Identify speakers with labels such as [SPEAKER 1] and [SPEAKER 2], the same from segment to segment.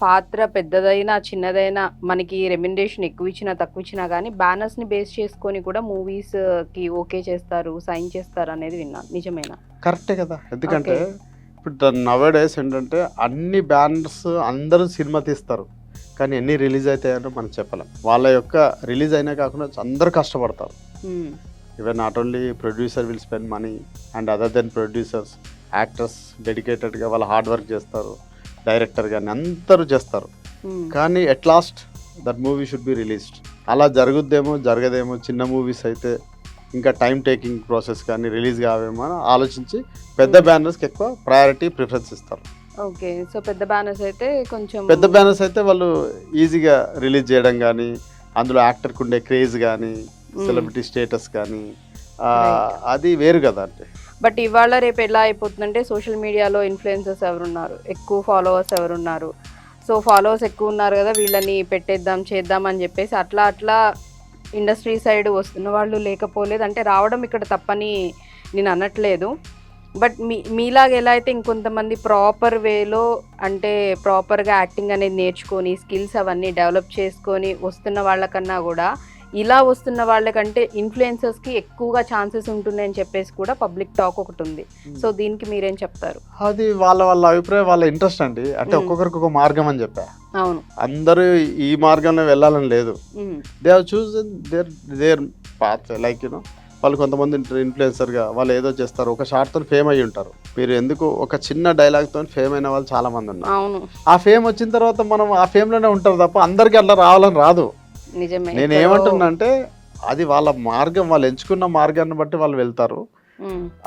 [SPEAKER 1] పాత్ర పెద్దదైనా, చిన్నదైనా మనకి రెమ్యునరేషన్ ఎక్కువ ఇచ్చినా, తక్కువ ఇచ్చినా గానీ బ్యానర్స్‌ని బేస్ చేసుకొని కూడా మూవీస్‌కి ఓకే చేస్తారు, సైన్ చేస్తారు అనేది విన్నాను. నిజమేనా?
[SPEAKER 2] కరెక్టే కదా! ఎందుకంటే
[SPEAKER 1] ఓకే.
[SPEAKER 2] ఇప్పుడు నౌ-ఏ-డేస్ ఏంటంటే అన్ని బ్యానర్స్ అందరూ సినిమా తీస్తారు. కానీ ఎన్ని రిలీజ్ అయితాయని మనం చెప్పలేం. వాళ్ళ యొక్క రిలీజ్ అయినా కాకుండా అందరూ కష్టపడతారు.
[SPEAKER 1] Hmm.
[SPEAKER 2] Even not only producer will spend money and other than producers, actors డెడికేటెడ్‌గా వాళ్ళు హార్డ్ వర్క్ చేస్తారు. డైరెక్టర్ గాని అందరూ చేస్తారు.
[SPEAKER 1] హ్మ్.
[SPEAKER 2] కానీ at last that movie should be released. అలా జరుగుద్దేమో, జరగదేమో, చిన్న మూవీస్ అయితే ఇంకా టైం టేకింగ్ ప్రాసెస్ కానీ రిలీజ్ కావేమో అని ఆలోచించి పెద్ద బ్యానర్స్‌కి ఎక్కువ ప్రయారిటీ ప్రిఫరెన్స్ ఇస్తారు.
[SPEAKER 1] ఓకే. సో, పెద్ద బ్యానర్స్ అయితే కొంచెం
[SPEAKER 2] పెద్ద బ్యానర్స్ అయితే వాళ్ళు ఈజీగా రిలీజ్ చేయడం కానీ, అందులో యాక్టర్‌కి ఉండే క్రేజ్ కానీ, సెలబ్రిటీ స్టేటస్ కానీ అది వేరు కదా అంటే.
[SPEAKER 1] బట్ ఇవాళ రేపు ఎలా అయిపోతుందంటే సోషల్ మీడియాలో ఇన్‌ఫ్లుయెన్సర్స్ ఎవరున్నారు, ఎక్కువ ఫాలోవర్స్ ఎవరున్నారు. సో, ఫాలోవర్స్ ఎక్కువ ఉన్నారు కదా, వీళ్ళని పెట్టేద్దాం, చేద్దాం అని చెప్పేసి అట్లా ఇండస్ట్రీ సైడ్ వస్తున్న వాళ్ళు లేకపోలేదు. అంటే రావడం ఇక్కడ తప్పని నేను అనట్లేదు. బట్ మీలాగా ఎలా అయితే ఇంకొంతమంది ప్రాపర్ వేలో అంటే ప్రాపర్‌గా యాక్టింగ్ అనేది నేర్చుకొని, స్కిల్స్ అవన్నీ డెవలప్ చేసుకొని వస్తున్న వాళ్ళకన్నా కూడా ఇలా వస్తున్న వాళ్ళకంటే ఇన్‌ఫ్లుయెన్సర్స్‌కి ఎక్కువగా ఛాన్సెస్ ఉంటున్నాయని చెప్పేసి కూడా పబ్లిక్ టాక్ ఒకటుంది. సో, దీనికి మీరేం చెప్తారు?
[SPEAKER 2] అది వాళ్ళ అభిప్రాయం, వాళ్ళ ఇంట్రెస్ట్ అండి. అంటే ఒక్కొక్కరికి ఒక మార్గం అని చెప్పా.
[SPEAKER 1] అవును.
[SPEAKER 2] అందరూ ఈ మార్గంలో వెళ్ళాలని లేదు. They have chosen their path. Like వాళ్ళు కొంతమంది ఇన్‌ఫ్లుయెన్సర్‌గా వాళ్ళు ఏదో చేస్తారు. ఒక షాట్‌తో ఫేమ్ అయ్యి ఉంటారు. మీరు ఎందుకు ఒక చిన్న డైలాగ్‌తో ఫేమ్ అయిన వాళ్ళు చాలా మంది ఉన్నారు.
[SPEAKER 1] అవును.
[SPEAKER 2] ఆ ఫేమ్ వచ్చిన తర్వాత మనం ఆ ఫేమ్‌లోనే ఉంటారు తప్ప అందరికీ అట్లా రావాలని రాదు.
[SPEAKER 1] నిజమే.
[SPEAKER 2] నేను ఏమంటున్నా అంటే అది వాళ్ళ మార్గం, వాళ్ళు ఎంచుకున్న మార్గాన్ని బట్టి వాళ్ళు వెళ్తారు.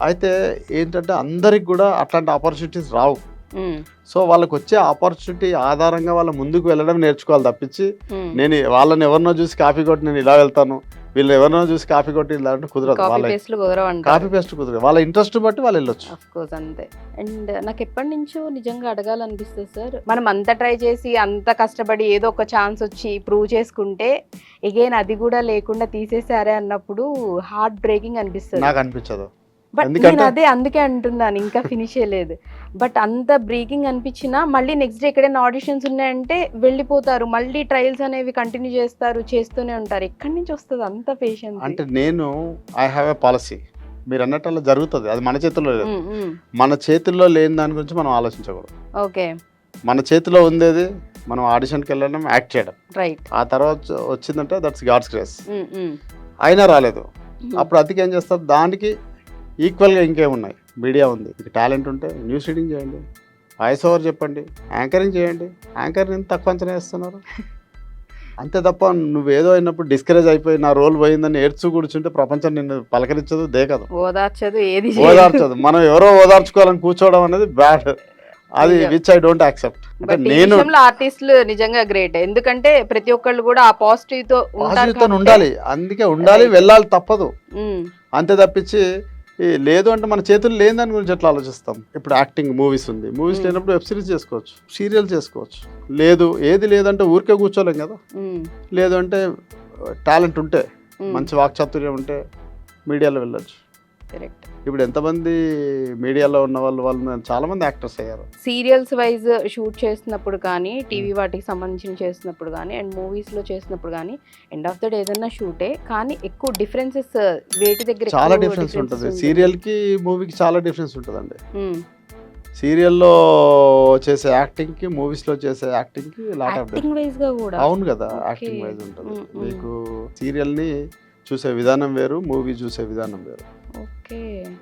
[SPEAKER 2] అయితే ఏంటంటే అందరికి కూడా అట్లాంటి ఆపర్చునిటీస్ రావు. సో వాళ్ళకి వచ్చే ఆపర్చునిటీ ఆధారంగా వాళ్ళ ముందుకు వెళ్ళడం నేర్చుకోవాలి తప్పించి నేను వాళ్ళని ఎవరినో చూసి కాపీ కొట్టి నేను ఇలా వెళ్తాను, వీళ్ళు ఎవరినో చూసి కాపీ కొట్టి ఇలా అంటే కుదరదు. వాళ్ళ కాపీ పేస్ట్ కుదరదు. వాళ్ళ ఇంట్రెస్ట్ బట్టి వాళ్ళు వెళ్ళొచ్చు.
[SPEAKER 1] అఫ్కోర్స్ అంతే. అండ్ నాకు ఎప్పటి నుంచో నిజంగా అడగాలనిపిస్తుంది సార్, మనం అంత ట్రై చేసి అంత కష్టపడి ఏదో ఒక ఛాన్స్ వచ్చి ప్రూవ్ చేసుకుంటే ఎగైన్ అది కూడా లేకుండా తీసేసారే అన్నప్పుడు హార్ట్ బ్రేకింగ్ అనిపిస్తుంది.
[SPEAKER 2] నాకు అనిపించదు.
[SPEAKER 1] బట్ నేను అదే అందుకే అంటున్నాను, ఇంకా ఫినిష్ చేయలేదు. బట్ అంత బ్రేకింగ్ అనిపించినా మళ్ళీ నెక్స్ట్ డే ఎక్కడైనా ఆడిషన్స్ ఉన్నాయంటే వెళ్ళిపోతారు, మళ్ళీ ట్రయల్స్ అనేవి కంటిన్యూ చేస్తారు, చేస్తూనే ఉంటారు. ఎక్కడి నుంచి వస్తుంది అంత పేషెన్స్?
[SPEAKER 2] అంటే నేను ఐ హ్యావ్ ఎ పాలసీ. మీరు అన్నట్టు అలా జరుగుతుంది, అది మన చేతుల్లో లేదు. మన చేతుల్లో లేని దాని గురించి మనం ఆలోచించకూడదు.
[SPEAKER 1] ఓకే.
[SPEAKER 2] మన చేతిలో ఉండేది మనం ఆడిషన్కి వెళ్ళడం, యాక్ట్ చేయడం.
[SPEAKER 1] రైట్.
[SPEAKER 2] ఆ తర్వాత వచ్చిందంటే దట్స్ గాడ్స్ గ్రేస్. అయినా రాలేదు, అప్పుడు అతికి ఏం చేస్తారు, దానికి ఈక్వల్గా ఇంకేమున్నాయి. మీడియా ఉంది, మీకు టాలెంట్ ఉంటే న్యూస్ రీడింగ్ చేయండి, వాయిస్ ఓవర్ చెప్పండి, యాంకరింగ్ చేయండి. యాంకర్ని ఎంత తక్కువ అంచనా వేస్తున్నారు? అంతే తప్ప నువ్వేదో అయినప్పుడు డిస్కరేజ్ అయిపోయి నా రోల్ పోయిందని ఏడ్చు కూర్చుంటే ప్రపంచం నిన్ను పలకరించదు, దేకదు,
[SPEAKER 1] ఓదార్చదు, ఏది
[SPEAKER 2] ఓదార్చదు. మనం ఎవరో ఓదార్చుకోవాలని కూర్చోవడం అనేది బ్యాడ్. అది విచ్ ఐ డోంట్ యాక్సెప్ట్. అంటే నేను
[SPEAKER 1] ఆర్టిస్టులు నిజంగా గ్రేట్, ఎందుకంటే ప్రతి ఒక్కళ్ళు కూడా ఆ పాజిటివ్ తో
[SPEAKER 2] ఉండాలి. అందుకే ఉండాలి, వెళ్ళాలి, తప్పదు. అంతే తప్పించి లేదు అంటే మన చేతులు లేని దాని గురించి ఎట్లా ఆలోచిస్తాం? ఇప్పుడు యాక్టింగ్ మూవీస్ ఉంది, మూవీస్ లేనప్పుడు వెబ్ సిరీస్ చేసుకోవచ్చు, సీరియల్ చేసుకోవచ్చు. లేదు, ఏది లేదంటే ఊరికే కూర్చోలేం కదా. లేదు అంటే టాలెంట్ ఉంటే, మంచి వాక్చాతుర్యం ఉంటే మీడియాలో వెళ్ళొచ్చు.
[SPEAKER 1] కరెక్ట్.
[SPEAKER 2] ఇప్పుడు ఎంతమంది మీడియాలో ఉన్న వాళ్ళు చాలా మంది యాక్టర్స్ అయ్యారు.
[SPEAKER 1] సీరియల్స్ వైజ్ షూట్ చేసినప్పుడు కానీ, టీవీ వాటికి సంబంధించి చేసినప్పుడు కానీ, అండ్ మూవీస్లో చేసినప్పుడు కానీ, ఎండ్ ఆఫ్ ద డే ఏదైనా షూటే కానీ ఎక్కువ డిఫరెన్సెస్ వేటి దగ్గర
[SPEAKER 2] చాలా డిఫరెన్స్ ఉంటుంది. సీరియల్కి మూవీకి చాలా డిఫరెన్స్ ఉంటుందండి. సీరియల్లో చేసే యాక్టింగ్కి, మూవీస్లో చేసే యాక్టింగ్కి అవును కదా, యాక్టింగ్ వైజ్ ఉంటుంది. మీకు సీరియల్ని చూసే విధానం వేరు, మూవీ చూసే విధానం వేరు.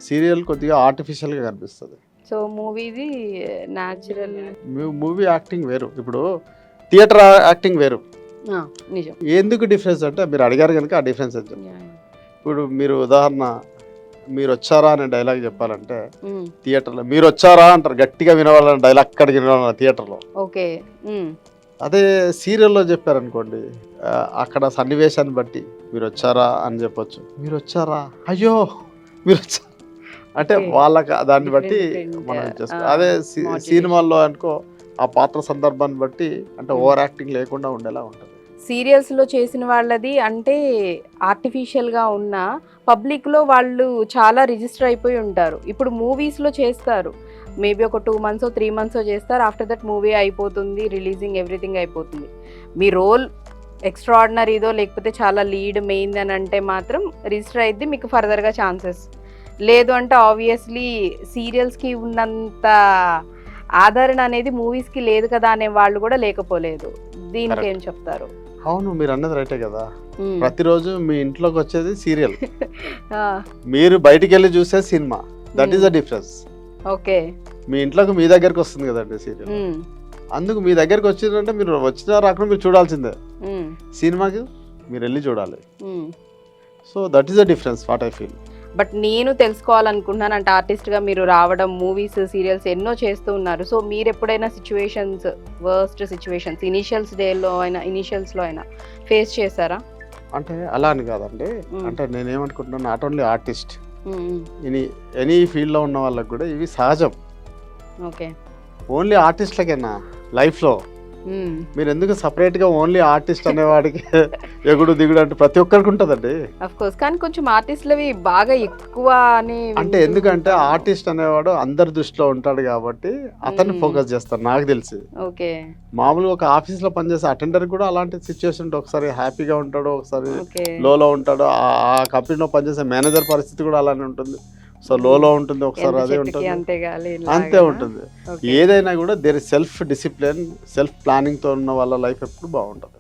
[SPEAKER 2] సీరియల్ కొద్దిగా ఆర్టిఫిషియల్గా కనిపిస్తుంది.
[SPEAKER 1] సో మూవీది న్యాచురల్.
[SPEAKER 2] మూవీ యాక్టింగ్ వేరు, ఇప్పుడు థియేటర్ యాక్టింగ్ వేరు. ఎందుకు డిఫరెన్స్ అంటే మీరు అడిగారు కనుక ఆ డిఫరెన్స్ అని చెప్పి. ఇప్పుడు మీరు ఉదాహరణ, మీరు వచ్చారా అనే డైలాగ్ చెప్పాలంటే థియేటర్లో మీరు వచ్చారా అంటారు, గట్టిగా వినవాలని డైలాగ్ అక్కడికి వినవాలి థియేటర్లో.
[SPEAKER 1] ఓకే.
[SPEAKER 2] అదే సీరియల్లో చెప్పారనుకోండి, అక్కడ సన్నివేశాన్ని బట్టి మీరు వచ్చారా అని చెప్పొచ్చు. మీరు వచ్చారా, అయ్యో మీరు వచ్చారా అంటే వాళ్ళకి దాన్ని బట్టి మనం చేసుకో. అదే సినిమాల్లో అనుకో ఆ పాత్ర సందర్భాన్ని బట్టి అంటే ఓవర్ యాక్టింగ్ లేకుండా ఉండేలా ఉంటుంది.
[SPEAKER 1] సీరియల్స్లో చేసిన వాళ్ళది అంటే ఆర్టిఫిషియల్గా ఉన్న పబ్లిక్లో వాళ్ళు చాలా రిజిస్టర్ అయిపోయి ఉంటారు. ఇప్పుడు మూవీస్లో చేస్తారు, మేబీ ఒక 2 months 3 months చేస్తారు. ఆఫ్టర్ దట్ మూవీ అయిపోతుంది, రిలీజింగ్ ఎవ్రీథింగ్ అయిపోతుంది. మీ రోల్ ఎక్స్ట్రాడినరీదో లేకపోతే చాలా లీడ్ మెయిన్ అని అంటే మాత్రం రిజిస్టర్ అయ్యిద్ది, మీకు ఫర్దర్గా ఛాన్సెస్. లేదు అంటే ఆబ్వియస్లీ సీరియల్స్కి ఉన్నంత ఆదరణ అనేది మూవీస్కి లేదు కదా అనే వాళ్ళు కూడా లేకపోలేదు. దీనికి ఏం చెప్తారు?
[SPEAKER 2] అవును, మీరు అన్నది రైటే కదా.
[SPEAKER 1] మ్మ్.
[SPEAKER 2] ప్రతిరోజు మీ ఇంట్లోకి వచ్చేది సీరియల్,
[SPEAKER 1] ఆ,
[SPEAKER 2] మీరు బయటికి వెళ్ళి చూసే సినిమా. That is the difference.
[SPEAKER 1] Okay.
[SPEAKER 2] మీ ఇంట్లోకి మీ దగ్గరికి వస్తుంది కదండి సీరియల్.
[SPEAKER 1] మ్మ్.
[SPEAKER 2] అందుకు మీ దగ్గరికి వచ్చిందంటే మీరు వచ్చినా రాకుండా మీరు చూడాల్సిందే.
[SPEAKER 1] మ్మ్.
[SPEAKER 2] సినిమాకి మీరు వెళ్ళి చూడాలి.
[SPEAKER 1] మ్మ్.
[SPEAKER 2] So that is the difference what I feel.
[SPEAKER 1] But నేను తెలుసుకోవాలనుకుంటున్నాను అంటే ఆర్టిస్ట్గా మీరు రావడం, మూవీస్ సీరియల్స్ ఎన్నో చేస్తూ ఉన్నారు. సో మీరు ఎప్పుడైనా సిచ్యువేషన్స్, వర్స్ట్ సిచ్యువేషన్స్ ఇనిషియల్స్లో అయినా ఫేస్ చేశారా?
[SPEAKER 2] అంటే అలా అని కాదండి.
[SPEAKER 1] మ్మ్.
[SPEAKER 2] అంటే నేనేమనుకుంటున్నాను, not only artist,
[SPEAKER 1] hmm.
[SPEAKER 2] Any ఫీల్డ్లో ఉన్న వాళ్ళకి కూడా ఇవి సహజం.
[SPEAKER 1] ఓకే.
[SPEAKER 2] ఓన్లీ ఆర్టిస్ట్లకేనా లైఫ్లో?
[SPEAKER 1] మ్మ్.
[SPEAKER 2] మీరు ఎందుకు సపరేట్గా ఓన్లీ ఆర్టిస్ట్ అనేవాడికి ఎగుడు దిగుడు అంటే ప్రతి ఒక్కరికి ఉంటుందండి.
[SPEAKER 1] అఫ్ కోర్స్, కానీ కొంచెం ఆర్టిస్టులవి బాగా ఎక్కువ అని
[SPEAKER 2] అంటే ఎందుకంటే ఆర్టిస్ట్ అనేవాడు అందరి దృష్టిలో ఉంటాడు కాబట్టి అతన్ని ఫోకస్ చేస్తారు నాకు తెలిసి.
[SPEAKER 1] ఓకే.
[SPEAKER 2] మామూలుగా ఒక ఆఫీస్లో పనిచేసే అటెండర్ కూడా అలాంటి సిచ్యువేషన్ ఉంటుంది. ఒకసారి హ్యాపీగా ఉంటాడు, ఒకసారి
[SPEAKER 1] ఓకే.
[SPEAKER 2] లోలో ఉంటాడు. ఆ కంపెనీలో పనిచేసే మేనేజర్ పరిస్థితి కూడా అలానే ఉంటుంది. సో లోలో ఉంటుంది, ఒకసారి అదే ఉంటుంది,
[SPEAKER 1] అంతే గాలి
[SPEAKER 2] అంతే ఉంటుంది. ఏదైనా కూడా దేర్ సెల్ఫ్ డిసిప్లిన్, సెల్ఫ్ ప్లానింగ్తో ఉన్న వాళ్ళ లైఫ్ ఎప్పుడు బాగుంటుంది.